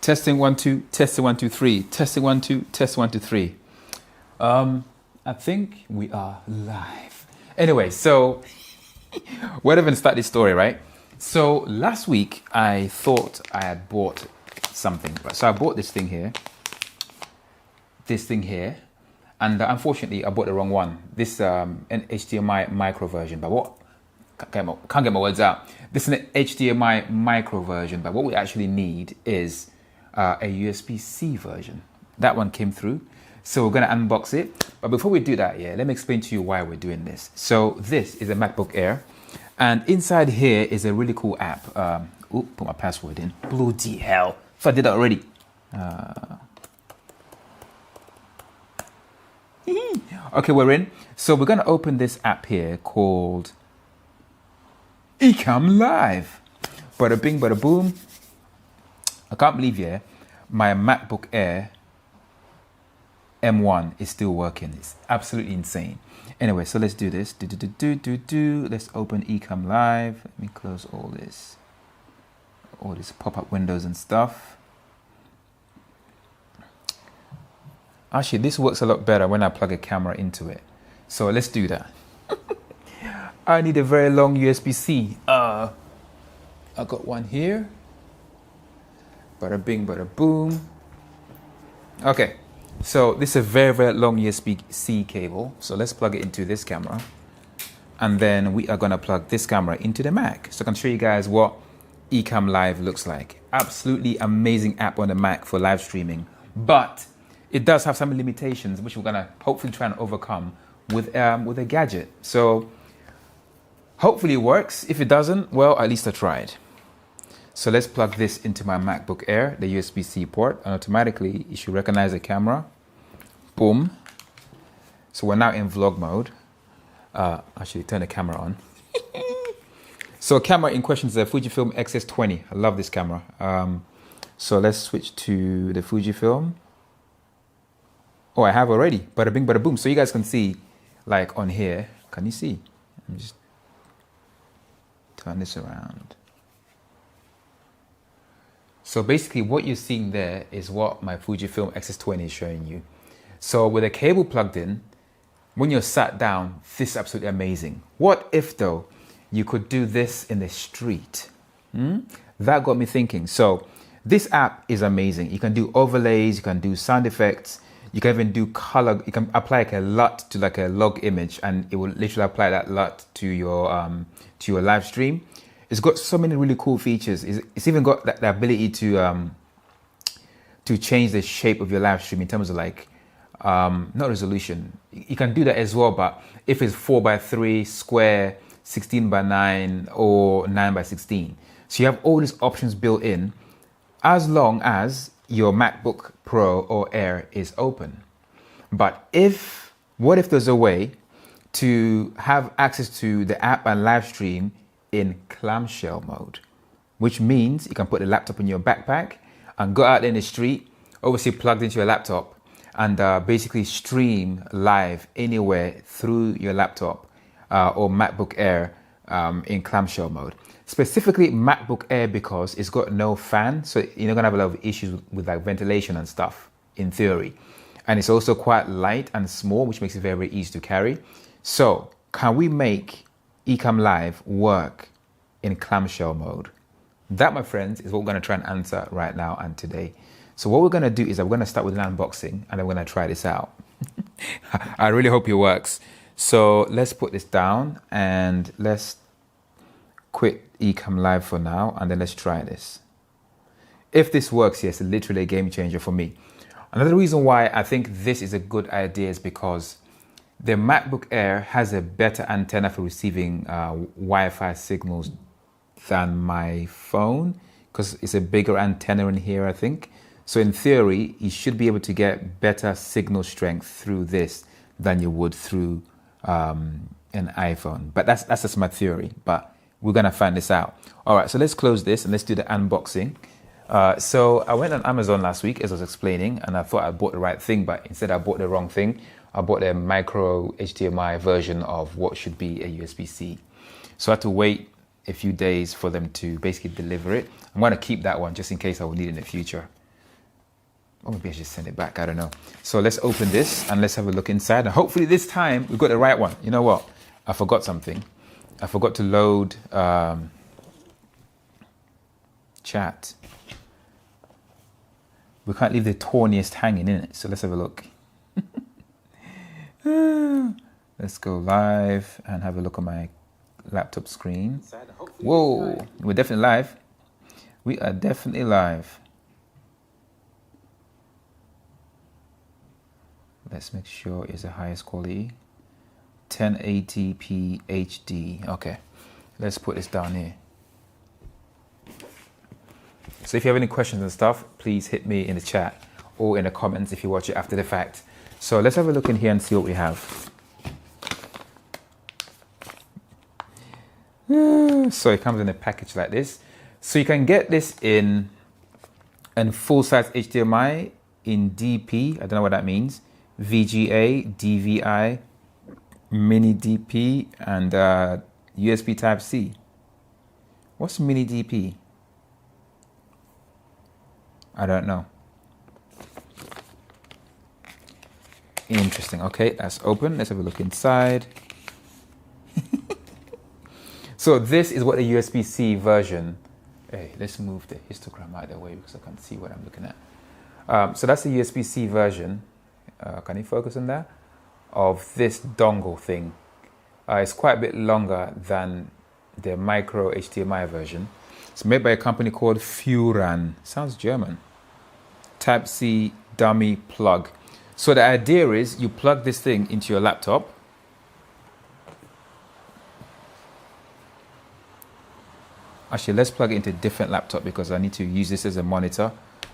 Testing 1 2, testing 1 2 3, testing 1 2, test 1 2 3. I think we are live. Anyway, so where to even start this story, right? So last week I thought I had bought something, so I bought this thing here, and unfortunately I bought the wrong one. This an HDMI micro version, but what? Can't get my words out. This is an HDMI micro version, but what we actually need is a USB-C version. That one came through, so we're gonna unbox it. But before we do that, let me explain to you why we're doing this. So this is a MacBook Air, and inside here is a really cool app. Put my password in. Bloody hell! So I did that already. Okay, we're in. So we're gonna open this app here called Ecamm Live. Bada bing, bada boom. I can't believe my MacBook Air M1 is still working. It's absolutely insane. Anyway, so let's do this. Let's open Ecamm Live. Let me close all these pop-up windows and stuff. Actually, this works a lot better when I plug a camera into it. So let's do that. I need a very long USB-C. I got one here. Bada bing, bada boom. Okay, so this is a very, very long USB-C cable. So let's plug it into this camera. And then we are gonna plug this camera into the Mac. So I can show you guys what Ecamm Live looks like. Absolutely amazing app on the Mac for live streaming. But it does have some limitations, which we're gonna hopefully try and overcome with a gadget. So hopefully it works. If it doesn't, well, at least I tried. So let's plug this into my MacBook Air, the USB-C port, and automatically it should recognize the camera. Boom. So we're now in vlog mode. Actually, turn the camera on. So camera in question is a Fujifilm X-S20. I love this camera. So let's switch to the Fujifilm. Oh, I have already. Bada bing, bada boom. So you guys can see, like on here. Can you see? Let me just turn this around. So basically what you're seeing there is what my Fujifilm X-S20 is showing you. So with a cable plugged in, when you're sat down, this is absolutely amazing. What if though, you could do this in the street? That got me thinking. So this app is amazing. You can do overlays, you can do sound effects, you can even do color. You can apply like a LUT to like a log image and it will literally apply that LUT to your live stream. It's got so many really cool features. It's even got the ability to change the shape of your live stream in terms of like, not resolution. You can do that as well, but if it's 4:3 square, 16:9, or 9:16. So you have all these options built in as long as your MacBook Pro or Air is open. But what if there's a way to have access to the app and live stream in clamshell mode, which means you can put the laptop in your backpack and go out in the street, obviously plugged into your laptop, and basically stream live anywhere through your laptop or MacBook Air in clamshell mode. Specifically MacBook Air because it's got no fan, so you're not gonna have a lot of issues with like ventilation and stuff in theory. And it's also quite light and small, which makes it very, very easy to carry. So can we make Ecamm Live work in clamshell mode? That, my friends, is what we're going to try and answer right now and today. So what we're going to do is we're going to start with an unboxing and then we're going to try this out. I really hope it works. So let's put this down and let's quit Ecamm Live for now and then let's try this. If this works, yes, it's literally a game changer for me. Another reason why I think this is a good idea is because the MacBook Air has a better antenna for receiving Wi-Fi signals than my phone because it's a bigger antenna in here, I think. So in theory, you should be able to get better signal strength through this than you would through an iPhone. But that's just my theory, but we're gonna find this out. All right, so let's close this and let's do the unboxing. So I went on Amazon last week, as I was explaining, and I thought I bought the right thing, but instead I bought the wrong thing. I bought a micro HDMI version of what should be a USB-C. So I had to wait a few days for them to basically deliver it. I'm going to keep that one just in case I will need it in the future. Or maybe I should send it back, I don't know. So let's open this and let's have a look inside. And hopefully this time we've got the right one. You know what? I forgot something. I forgot to load chat. We can't leave the tawniest hanging in it. So let's have a look. Let's go live and have a look at my laptop screen. Whoa, we're definitely live. We are definitely live. Let's make sure it's the highest quality. 1080p HD. Okay, let's put this down here. So if you have any questions and stuff, please hit me in the chat or in the comments if you watch it after the fact. So let's have a look in here and see what we have. So it comes in a package like this. So you can get this in full-size HDMI, in DP, I don't know what that means, VGA, DVI, mini DP, and USB Type-C. What's mini DP? I don't know. Interesting. Okay, that's open. Let's have a look inside. So this is what the USB-C version. Hey, let's move the histogram out of the way because I can't see what I'm looking at. So that's the USB-C version. Can you focus on that? Of this dongle thing. It's quite a bit longer than the micro HDMI version. It's made by a company called Furan. Sounds German. Type-C dummy plug. So the idea is you plug this thing into your laptop. Actually, let's plug it into a different laptop because I need to use this as a monitor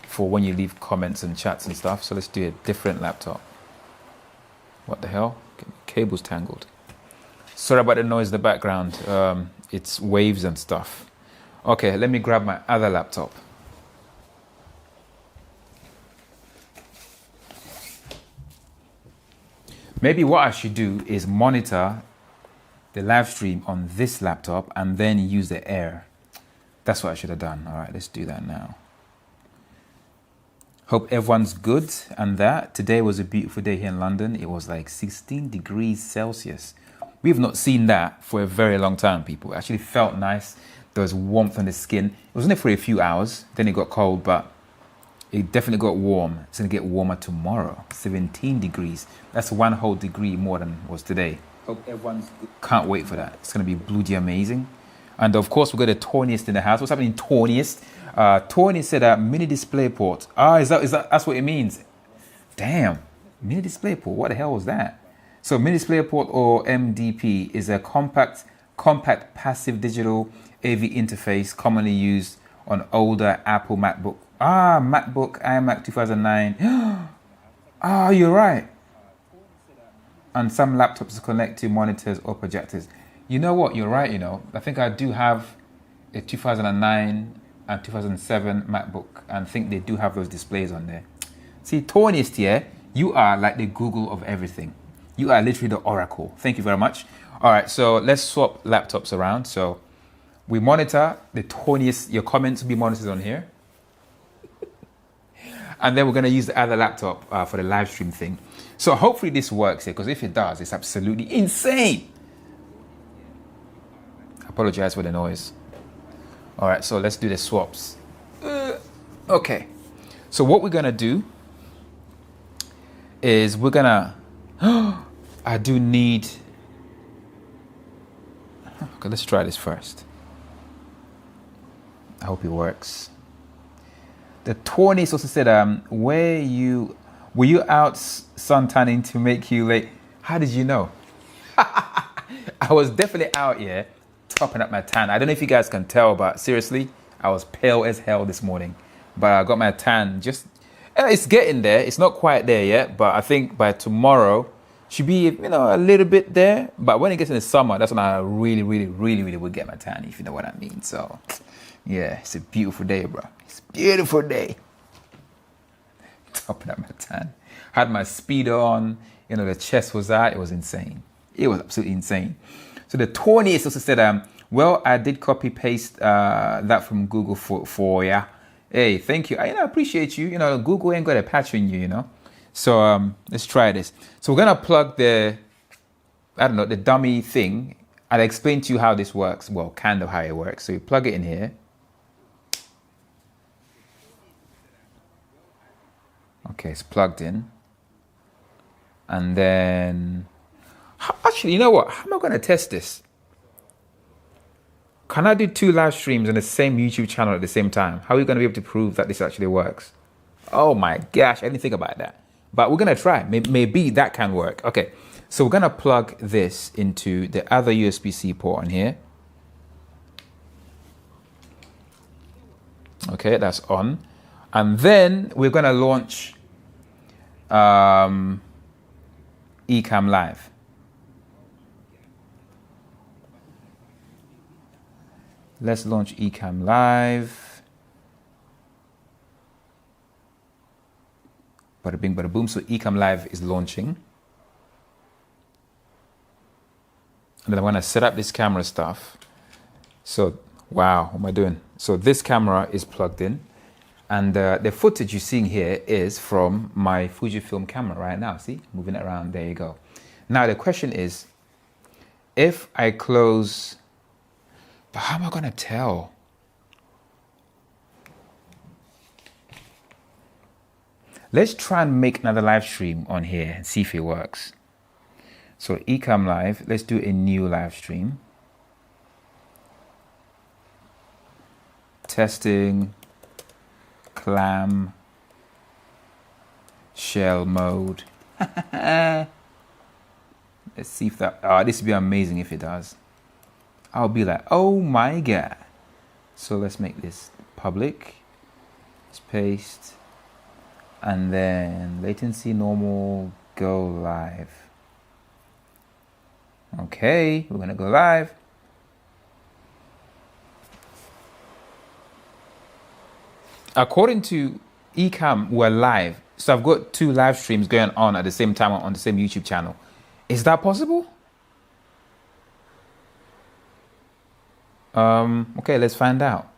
for when you leave comments and chats and stuff. So let's do a different laptop. What the hell? Cable's tangled. Sorry about the noise in the background. It's waves and stuff. Okay, let me grab my other laptop. Maybe what I should do is monitor the live stream on this laptop and then use the Air. That's what I should have done. All right, let's do that now. Hope everyone's good and that. Today was a beautiful day here in London. It was like 16 degrees Celsius. We've not seen that for a very long time, people. It actually felt nice. There was warmth on the skin. It was only for a few hours. Then it got cold, but it definitely got warm. It's going to get warmer tomorrow. 17 degrees. That's 1 whole degree more than was today. Hope everyone's good. Can't wait for that. It's going to be bloody amazing. And of course, we've got the tawniest in the house. What's happening, tawniest? Tawny said mini display port. Is that that's what it means? Damn, mini display port. What the hell was that? So mini display port, or MDP, is a compact passive digital AV interface commonly used on older Apple MacBook. MacBook iMac 2009. You're right. And some laptops connect to monitors or projectors. You know what? You're right. I think I do have a 2009 and 2007 MacBook, and I think they do have those displays on there. See, tawniest here, you are like the Google of everything. You are literally the Oracle. Thank you very much. All right, so let's swap laptops around. So we monitor the tawniest. Your comments will be monitored on here. And then we're going to use the other laptop for the live stream thing. So hopefully this works here, because if it does, it's absolutely insane. I apologize for the noise. All right, so let's do the swaps. Okay, so what we're going to do is we're going to... I do need... Okay, let's try this first. I hope it works. The Tawnies also said, were you out suntanning to make you late? How did you know? I was definitely out here topping up my tan. I don't know if you guys can tell, but seriously, I was pale as hell this morning. But I got my tan just... It's getting there. It's not quite there yet, but I think by tomorrow should be, a little bit there. But when it gets in the summer, that's when I really will get my tan, if you know what I mean. So, yeah, it's a beautiful day, bro. It's a beautiful day. Topping up my tan. Had my speedo on. The chest was out. It was insane. It was absolutely insane. So the 20th also said, well, I did copy paste that from Google for ya. Hey, thank you. I appreciate you. Google ain't got a patch on you. So let's try this. So we're gonna plug the dummy thing. I'll explain to you how this works. Well, kind of how it works. So you plug it in here. Okay, it's plugged in. And then, actually, you know what? How am I gonna test this? Can I do 2 live streams on the same YouTube channel at the same time? How are we going to be able to prove that this actually works? Oh my gosh, I didn't think about that. But we're going to try. Maybe that can work. Okay, so we're going to plug this into the other USB-C port on here. Okay, that's on. And then we're going to launch Ecamm Live. Let's launch Ecamm Live. Bada bing, bada boom. So Ecamm Live is launching. And then I'm going to set up this camera stuff. So, wow, what am I doing? So this camera is plugged in. And the footage you're seeing here is from my Fujifilm camera right now. See, moving it around. There you go. Now the question is, if I close... But how am I going to tell? Let's try and make another live stream on here and see if it works. So Ecamm Live, let's do a new live stream. Testing Clamshell mode. Let's see if that, this would be amazing if it does. I'll be like, oh my God. So let's make this public. Let's paste. And then latency normal, go live. Okay, we're gonna go live. According to Ecamm, we're live. So I've got 2 live streams going on at the same time on the same YouTube channel. Is that possible? Okay, let's find out.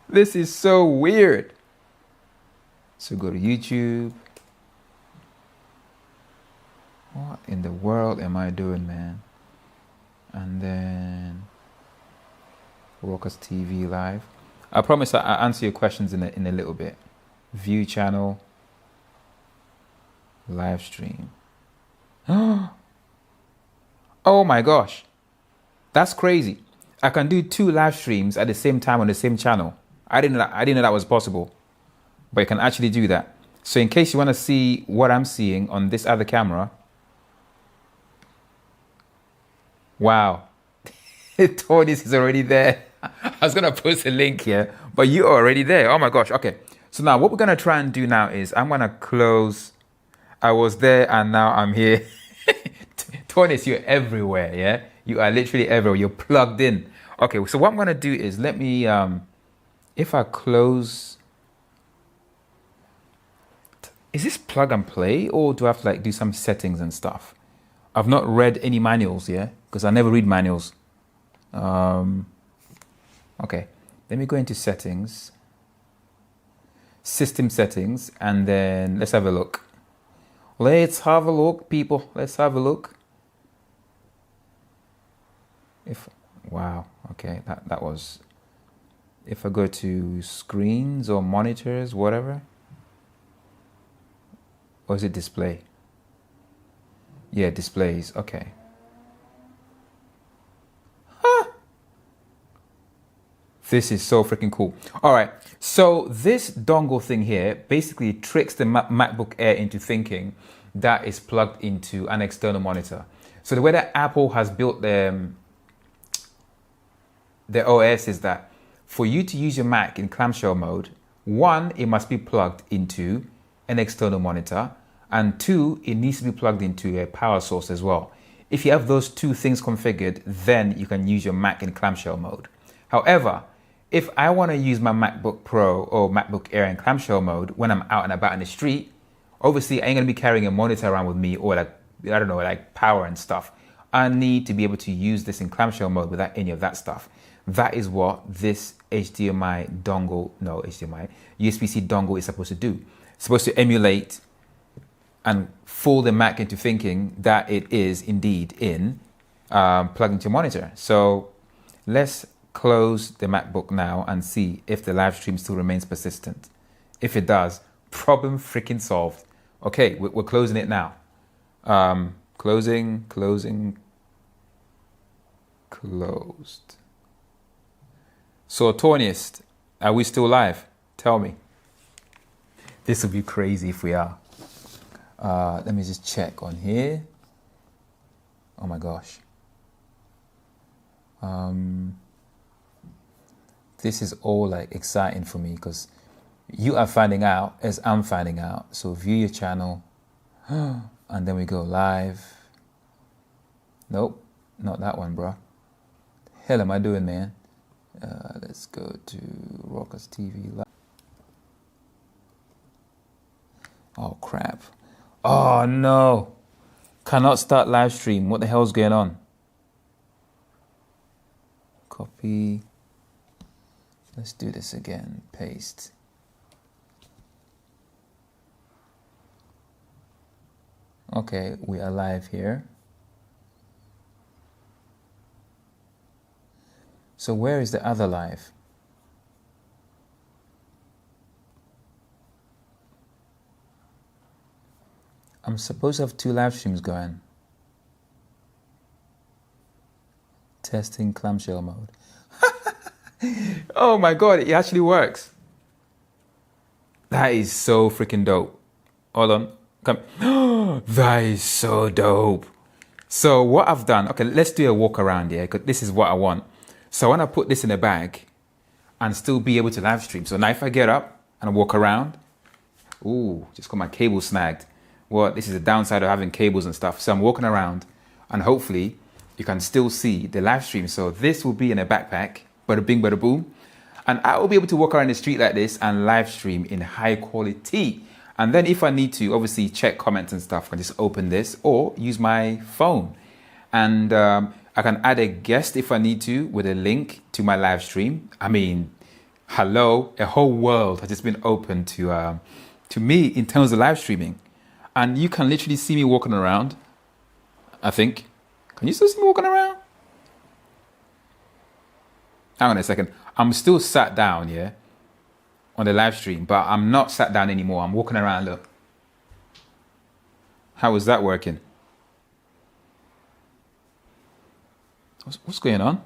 This is so weird. So go to YouTube. What in the world am I doing, man? And then Walker's TV Live. I promise I'll answer your questions in a little bit. View channel. Live stream. Oh my gosh. That's crazy. I can do 2 live streams at the same time on the same channel. I didn't know that was possible. But you can actually do that. So in case you want to see what I'm seeing on this other camera. Wow. Tony's is already there. I was going to post a link here, but you're already there. Oh my gosh. Okay. So now what we're going to try and do now is I'm going to close. I was there and now I'm here. Tony's, you're everywhere. Yeah. You are literally everywhere. You're plugged in. Okay, so what I'm going to do is let me, if I close, is this plug and play or do I have to like do some settings and stuff? I've not read any manuals, yeah, because I never read manuals. Okay, let me go into settings, system settings, and then let's have a look. Let's have a look, people. Let's have a look. Wow, okay, that was, if I go to screens or monitors, whatever, or is it display? Yeah, displays, okay. Huh. This is so freaking cool. All right, so this dongle thing here basically tricks the MacBook Air into thinking that it's plugged into an external monitor. So the way that Apple has built the OS is that for you to use your Mac in clamshell mode, 1, it must be plugged into an external monitor, and 2, it needs to be plugged into a power source as well. If you have those 2 things configured, then you can use your Mac in clamshell mode. However, if I want to use my MacBook Pro or MacBook Air in clamshell mode when I'm out and about in the street, obviously I ain't going to be carrying a monitor around with me or like, I don't know, like power and stuff. I need to be able to use this in clamshell mode without any of that stuff. That is what this HDMI dongle, no HDMI, USB-C dongle is supposed to do. It's supposed to emulate and fool the Mac into thinking that it is indeed in plugged into your monitor. So let's close the MacBook now and see if the live stream still remains persistent. If it does, problem freaking solved. Okay, we're closing it now. Closing, closed. So Toniest, are we still live? Tell me. This would be crazy if we are. Let me just check on here. Oh my gosh. This is all like exciting for me because you are finding out as I'm finding out. So view your channel and then we go live. Nope, not that one, bro. Hell am I doing, man? Let's go to Rockers TV Live. Oh crap. Oh no. Cannot start live stream. What the hell's going on? Copy. Let's do this again. Paste. Okay, we are live here. So where is the other live? I'm supposed to have 2 live streams going. Testing clamshell mode. Oh my God, it actually works. That is so freaking dope. Hold on. Come. That is so dope. So what I've done, okay, let's do a walk around here because this is what I want. So I want to put this in a bag and still be able to live stream. So now if I get up and walk around, ooh, just got my cable snagged. Well, this is the downside of having cables and stuff. So I'm walking around and hopefully you can still see the live stream. So this will be in a backpack, bada bing, bada boom. And I will be able to walk around the street like this and live stream in high quality. And then if I need to obviously check comments and stuff, I can just open this or use my phone. And I can add a guest if I need to with a link to my live stream. I mean, hello, a whole world has just been open to me in terms of live streaming. And you can literally see me walking around, I think. Can you still see me walking around? Hang on a second. I'm still sat down, yeah, on the live stream, but I'm not sat down anymore. I'm walking around, look. How is that working? What's going on?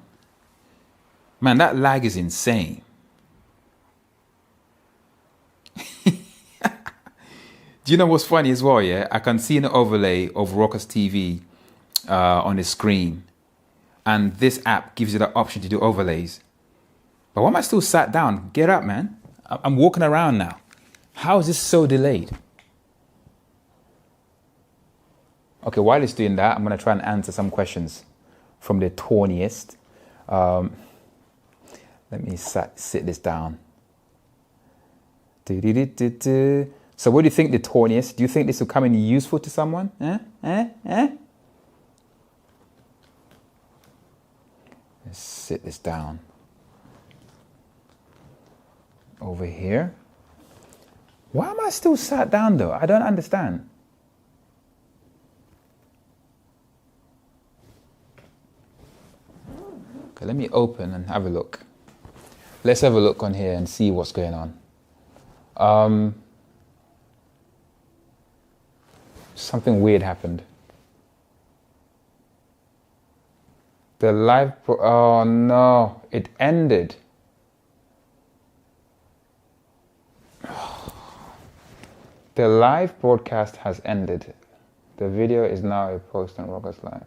Man, that lag is insane. Do you know what's funny as well, yeah? I can see an overlay of Rockers TV on the screen. And this app gives you the option to do overlays. But why am I still sat down? Get up, man. I'm walking around now. How is this so delayed? Okay, while it's doing that, I'm going to try and answer some questions from the Toniest. Let me sit this down. So what do you think, the Toniest? Do you think this will come in useful to someone? Let's sit this down. Over here. Why am I still sat down though? I don't understand. Okay, let me open and have a look. Let's have a look on here and see what's going on. Something weird happened. The live, oh no, it ended. The live broadcast has ended. The video is now a post on Rockers Live.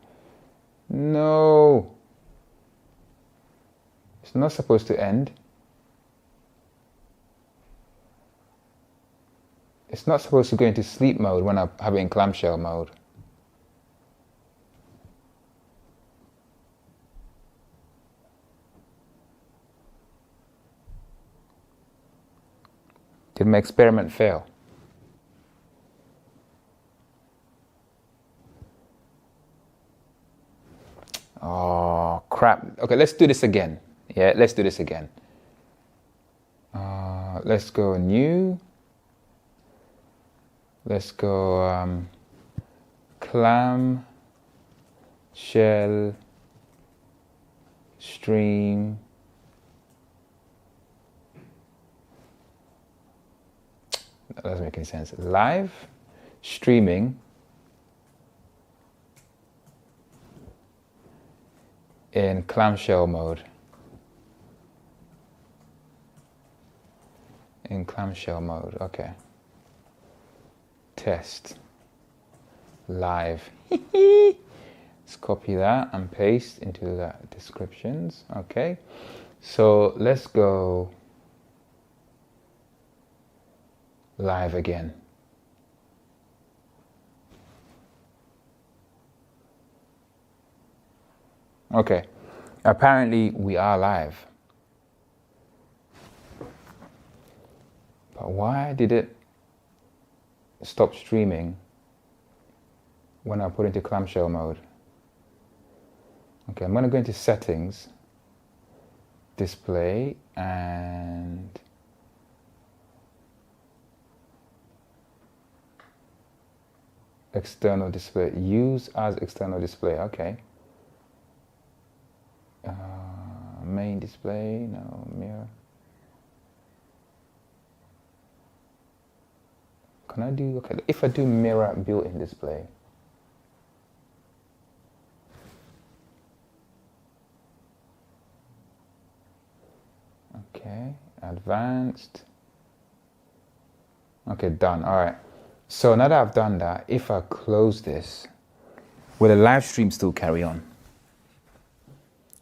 No. It's not supposed to end. It's not supposed to go into sleep mode when I have it in clamshell mode. Did my experiment fail? Oh, crap. Okay, let's do this again. Yeah, let's do this again. let's go new. Let's go Clamshell stream. That doesn't make any sense. Live streaming in clamshell mode. In clamshell mode, okay. Test. Live. Let's copy that and paste into the descriptions. Okay. So let's go live again. Okay. Apparently we are live. But why did it stop streaming when I put into clamshell mode? Okay, I'm going to go into settings, display, and external display. Use as external display. Okay. Main display. No, mirror. Can I do, okay, if I do mirror built-in display. Okay, advanced. Okay, done. All right. So now that I've done that, if I close this, will the live stream still carry on?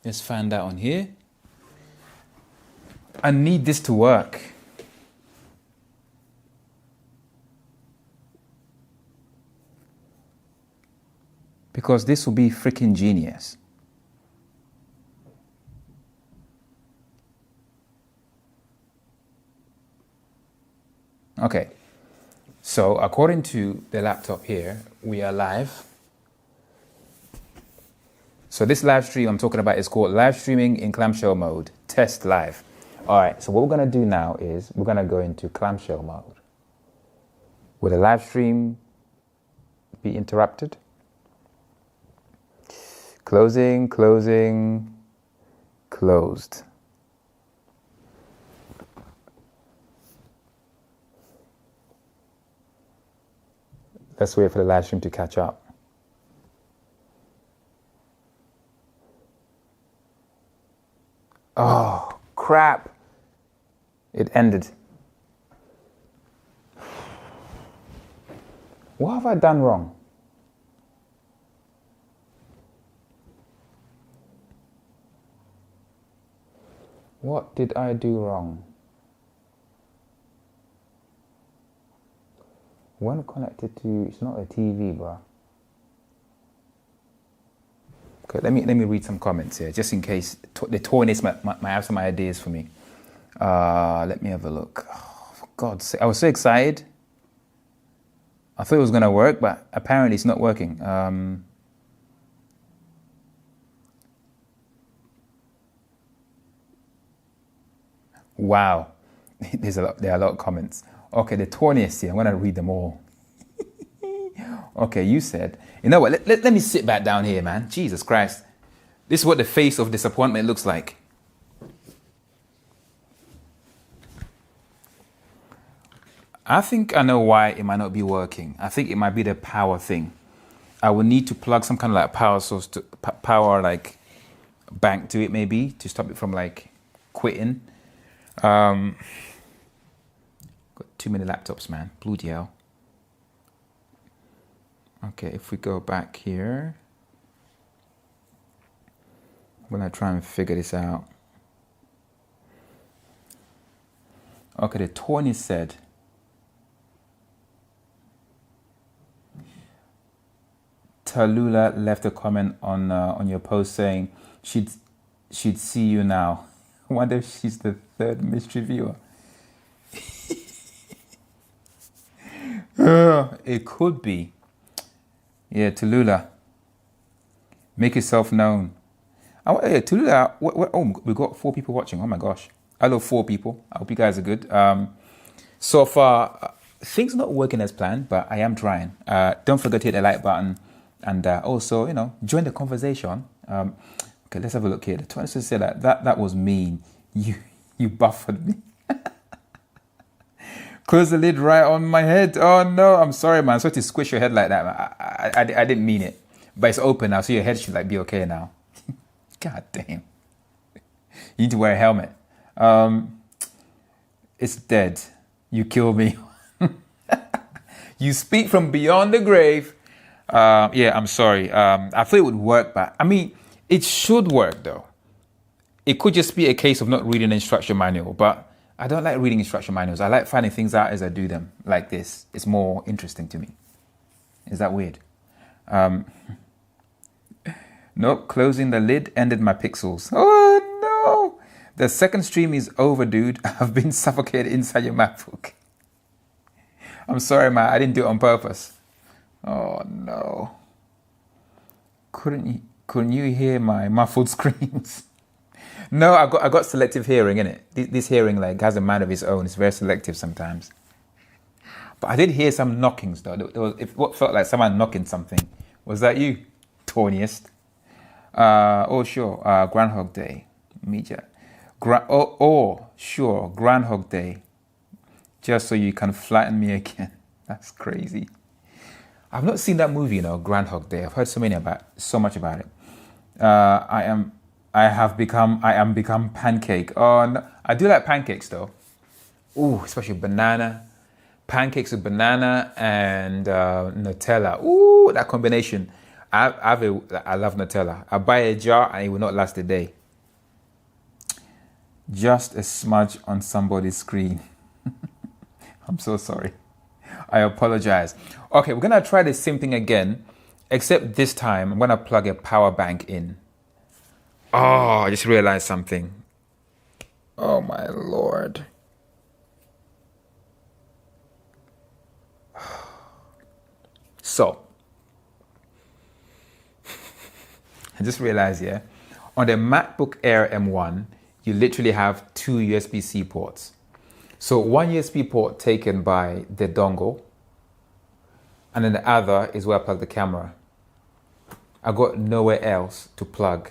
Let's find out on here. I need this to work. Because this will be freaking genius. Okay, so according to the laptop here, we are live. So this live stream I'm talking about is called live streaming in clamshell mode, test live. All right, so what we're gonna do now is we're gonna go into clamshell mode. Will the live stream be interrupted? Closing, closing, closed. Let's wait for the live stream to catch up. Oh, crap. It ended. What have I done wrong? What did I do wrong? When connected to, it's not a TV, bro. Okay, let me read some comments here, just in case the Taunis might have some ideas for me. Let me have a look. Oh, for God's sake, I was so excited. I thought it was gonna work, but apparently it's not working. Wow, there are a lot of comments. Okay, the Taunis here, I'm gonna read them all. Okay, you said, you know what, let me sit back down here, man. Jesus Christ. This is what the face of disappointment looks like. I think I know why it might not be working. I think it might be the power thing. I would need to plug some kind of like power source to power like bank to it maybe to stop it from like quitting. Got too many laptops, man. Bloody hell. Okay, if we go back here, I'm gonna try and figure this out. Okay, the Tony said, Tallulah left a comment on your post saying she'd see you now. I wonder if she's the third mystery viewer. It could be. Yeah, Tallulah. Make yourself known. Tallulah, oh, we got 4 people watching. Oh my gosh. Hello, 4 people. I hope you guys are good. So far, things not working as planned, but I am trying. Don't forget to hit the like button, and also, join the conversation. Okay, let's have a look here. The 26 said that was mean. You buffered me. Close the lid right on my head. Oh no, I'm sorry, man. Sorry to squish your head like that, man. I didn't mean it, but it's open now, so your head should be okay now. God damn. You need to wear a helmet. It's dead. You killed me. You speak from beyond the grave. Yeah, I'm sorry. I thought it would work, but I mean, it should work though. It could just be a case of not reading the instruction manual, but I don't like reading instruction manuals. I like finding things out as I do them, like this. It's more interesting to me. Is that weird? Nope, closing the lid ended my pixels. Oh no! The second stream is over, dude. I've been suffocated inside your MacBook. I'm sorry, man. I didn't do it on purpose. Oh no! Couldn't you hear my muffled screams? No, I got selective hearing in it. This hearing has a mind of its own. It's very selective sometimes. But I did hear some knockings though. What felt like someone knocking something. Was that you, Tawniest? Oh sure, Groundhog Day. Media. Sure, Groundhog Day. Just so you can flatten me again. That's crazy. I've not seen that movie, Groundhog Day. I've heard so much about it. I am become pancake. Oh no, I do like pancakes though. Ooh, especially banana. Pancakes with banana and Nutella. Ooh, that combination. I love Nutella. I buy a jar and it will not last a day. Just a smudge on somebody's screen. I'm so sorry. I apologize. Okay, we're gonna try the same thing again, except this time I'm gonna plug a power bank in. Oh, I just realized something. Oh my Lord. So, I just realized, on the MacBook Air M1, you literally have 2 USB-C ports. So one USB port taken by the dongle, and then the other is where I plug the camera. I got nowhere else to plug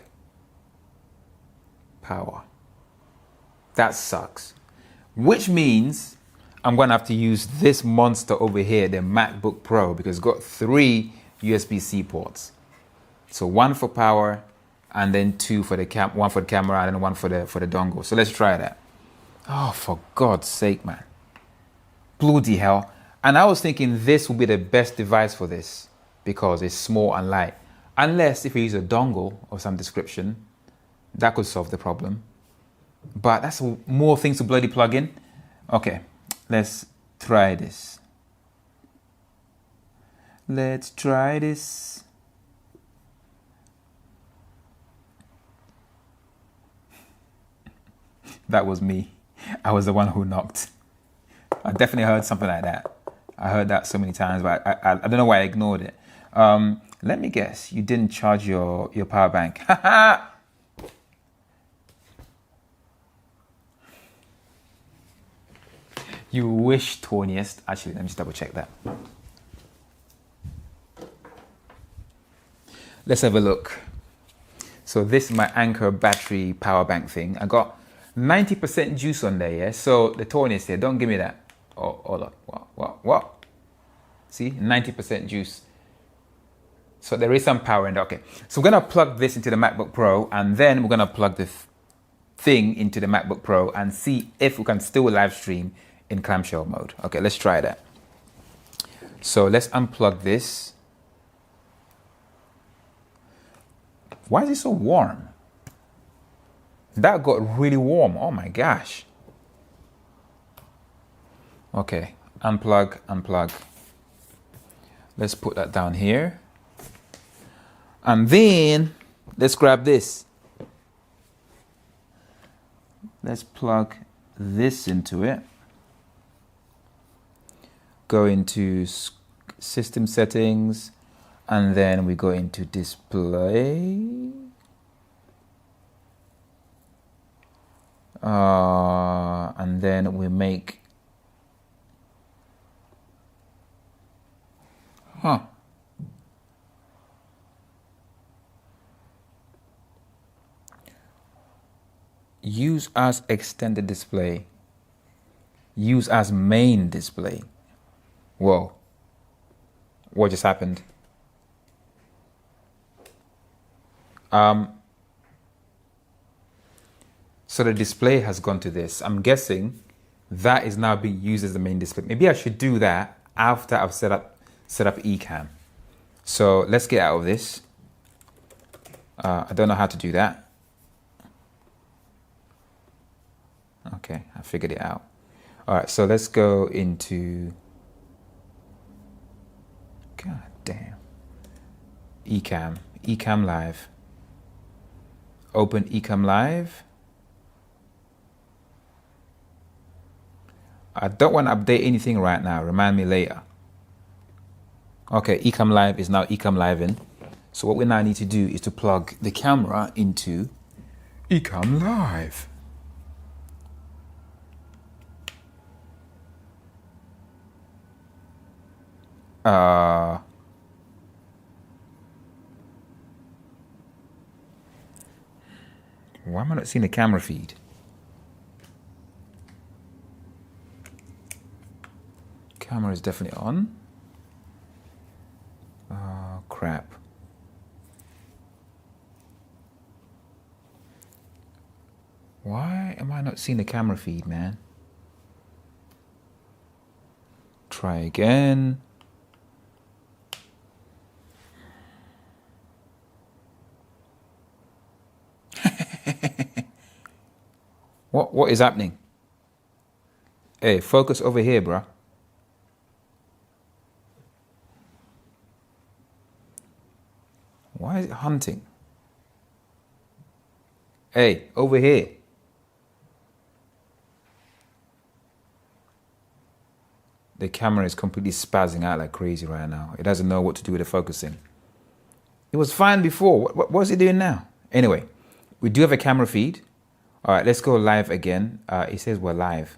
power. That sucks. Which means I'm going to have to use this monster over here, the MacBook Pro, because it's got 3 USB-C ports. So 1 for power, and then 2 for the one for the camera, and then 1 for the dongle. So let's try that. Oh, for God's sake, man. Bloody hell. And I was thinking this would be the best device for this because it's small and light. Unless if you use a dongle of some description, that could solve the problem. But that's more things to bloody plug in. Okay, let's try this. Let's try this. That was me. I was the one who knocked. I definitely heard something like that. I heard that so many times, but I don't know why I ignored it. Let me guess. You didn't charge your power bank. You wish, Tawniest. Actually, let me just double check that. Let's have a look. So this is my Anker battery power bank thing. I got 90% juice on there, yeah? So the Tawniest here, don't give me that. Oh, hold on. What? See, 90% juice. So there is some power in there. Okay, so we're gonna plug this into the MacBook Pro, and then we're gonna plug the thing into the MacBook Pro and see if we can still live stream in clamshell mode. Okay, let's try that. So let's unplug this. Why is it so warm? That got really warm. Oh my gosh. Okay, unplug. Let's put that down here. And then let's grab this. Let's plug this into it. Go into system settings, and then we go into display. And then we make, use as extended display, use as main display. Whoa, what just happened? So the display has gone to this. I'm guessing that is now being used as the main display. Maybe I should do that after I've set up Ecamm. So let's get out of this. I don't know how to do that. Okay, I figured it out. All right, so let's go into, God damn, Ecamm Live. Open Ecamm Live. I don't want to update anything right now. Remind me later. Okay, Ecamm Live is now Ecamm Live in. So what we now need to do is to plug the camera into Ecamm Live. Why am I not seeing the camera feed? Camera is definitely on. Oh, crap. Why am I not seeing the camera feed, man? Try again. What is happening? Hey, focus over here, bruh. Why is it hunting? Hey, over here. The camera is completely spazzing out like crazy right now. It doesn't know what to do with the focusing. It was fine before. What's it doing now? Anyway, we do have a camera feed. All right, let's go live again. It says we're live.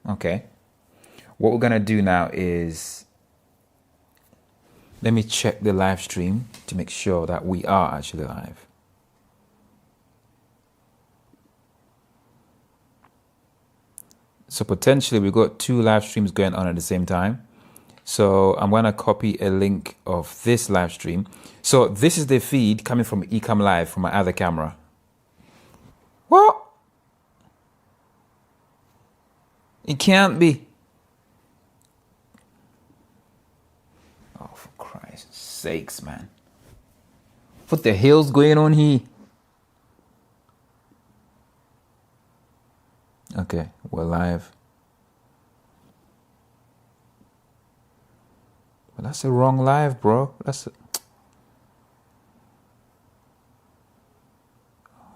Okay. What we're going to do now is, let me check the live stream to make sure that we are actually live. So potentially we've got 2 live streams going on at the same time. So I'm going to copy a link of this live stream. So this is the feed coming from Ecamm Live from my other camera. What? It can't be. Oh, for Christ's sakes, man. What the hell's going on here? Okay, we're live. Well, that's the wrong live, bro. That's a...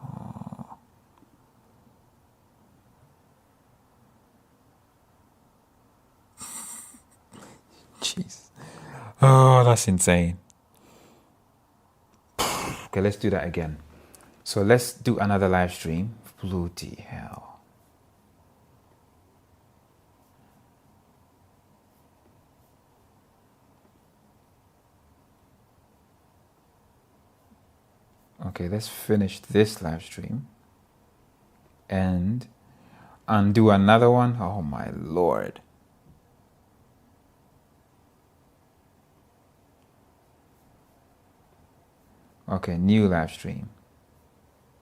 Oh. Jeez. Oh, that's insane. Okay, let's do that again. So let's do another live stream. Bloody hell. Okay, let's finish this live stream and undo another one. Oh my Lord. Okay, new live stream.